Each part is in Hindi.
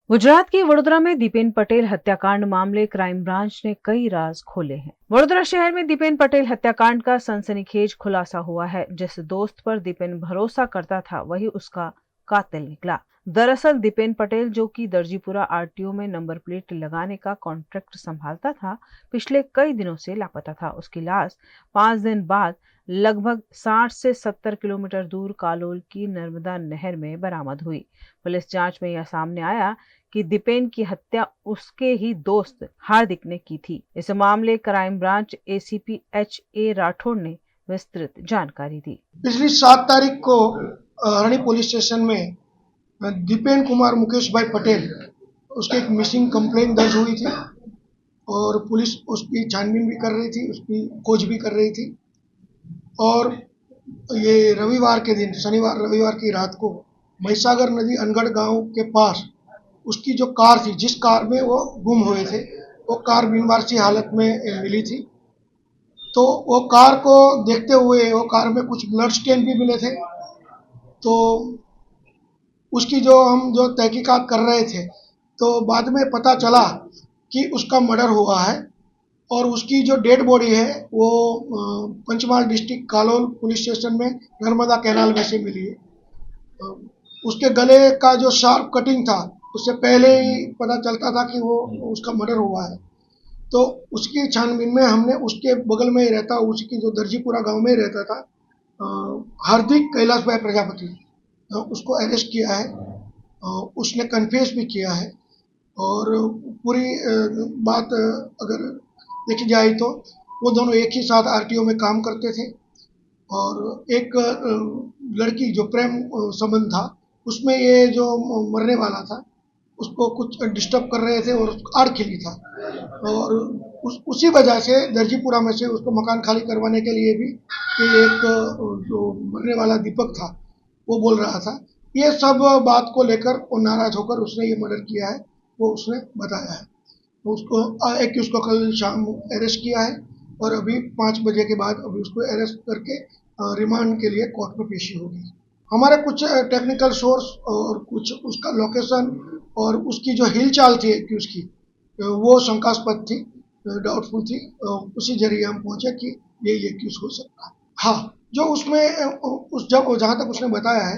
गुजरात के वडोदरा में दीपेन पटेल हत्याकांड मामले क्राइम ब्रांच ने कई राज खोले हैं। वडोदरा शहर में दीपेन पटेल हत्याकांड का सनसनीखेज खुलासा हुआ है। जिस दोस्त पर दीपेन भरोसा करता था वही उसका कातिल निकला। दरअसल दीपेन पटेल, जो कि दर्जीपुरा आरटीओ में नंबर प्लेट लगाने का कॉन्ट्रैक्ट संभालता था, पिछले कई दिनों से लापता था। उसकी लाश 5 दिन बाद लगभग 60 से 70 किलोमीटर दूर कालोल की नर्मदा नहर में बरामद हुई। पुलिस जांच में यह सामने आया कि दीपेन की हत्या उसके ही दोस्त हार्दिक ने की थी। इस मामले crime branch ACP HA Rathore ने विस्तृत जानकारी दी। पिछली 7 तारीख को हरणी पुलिस स्टेशन में दीपेन कुमार मुकेश भाई पटेल उसकी एक मिसिंग कंप्लेंट दर्ज हुई थी और पुलिस उसकी छानबीन भी कर रही थी, उसकी खोज भी कर रही थी। और ये रविवार के दिन, शनिवार रविवार की रात को महिसागर नदी अनगढ़ गांव के पास उसकी जो कार थी, जिस कार में वो गुम हुए थे, वो कार बीमार सी हालत में मिली थी। तो वो कार को देखते हुए वो कार में कुछ ब्लड स्टेन भी मिले थे। तो उसकी जो तहकीकात कर रहे थे, तो बाद में पता चला कि उसका मर्डर हुआ है और उसकी जो डेड बॉडी है वो Panchmahal district Kalol police station में नर्मदा कैनाल में से मिली है। उसके गले का जो शार्प कटिंग था, उससे पहले ही पता चलता था कि वो उसका मर्डर हुआ है। तो उसकी छानबीन में हमने उसके बगल में ही रहता, उसकी जो दर्जीपुरा गांव में ही रहता था, हार्दिक कैलाश भाई प्रजापति, उसको अरेस्ट किया है। उसने कन्फेस भी किया है और पूरी बात अगर देखी जाए तो वो दोनों एक ही साथ आरटीओ में काम करते थे और एक लड़की जो प्रेम संबंध था उसमें ये जो मरने वाला था उसको कुछ डिस्टर्ब कर रहे थे और आड़ खिली था और उसी वजह से दर्जीपुरा में से उसको मकान खाली करवाने के लिए भी एक जो मरने वाला दीपक था वो बोल रहा था। ये सब बात को लेकर वो नाराज होकर उसने ये मर्डर किया है, वो उसने बताया है। तो उसको एक्यूज को कल शाम अरेस्ट किया है और अभी 5 बजे के बाद अभी उसको अरेस्ट करके रिमांड के लिए कोर्ट में पेशी होगी। हमारे कुछ टेक्निकल सोर्स और कुछ उसका लोकेशन और उसकी जो हिलचाल थी एक्यूज की, वो शंकास्पद थी, डाउटफुल थी। उसी जरिए हम पहुंचे कि ये एक्यूज हो सकता है। हाँ, जो उसमें उस जब जहाँ तक उसने बताया है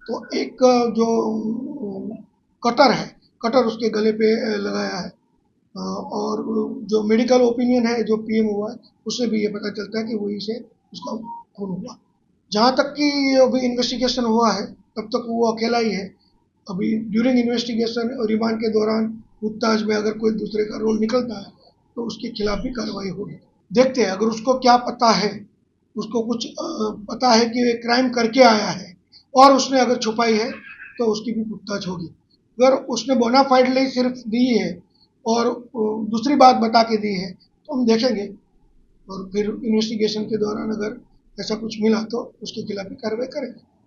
तो एक जो कटर है, कटर उसके गले पे लगाया है और जो मेडिकल ओपिनियन है जो पीएम हुआ है उससे भी ये पता चलता है कि वहीं से उसका खून हुआ। जहाँ तक कि अभी इन्वेस्टिगेशन हुआ है तब तक वो अकेला ही है। अभी ड्यूरिंग इन्वेस्टिगेशन और रिमांड के दौरान पूछताछ में अगर कोई दूसरे का रोल निकलता है तो उसके खिलाफ भी कार्रवाई होगी। देखते हैं, अगर उसको क्या पता है, उसको कुछ पता है कि क्राइम करके आया है और उसने अगर छुपाई है तो उसकी भी पूछताछ होगी। अगर उसने बोनाफाइडली सिर्फ दी है और दूसरी बात बता के दी है तो हम देखेंगे और फिर इन्वेस्टिगेशन के दौरान अगर ऐसा कुछ मिला तो उसके खिलाफ भी कार्रवाई करेंगे।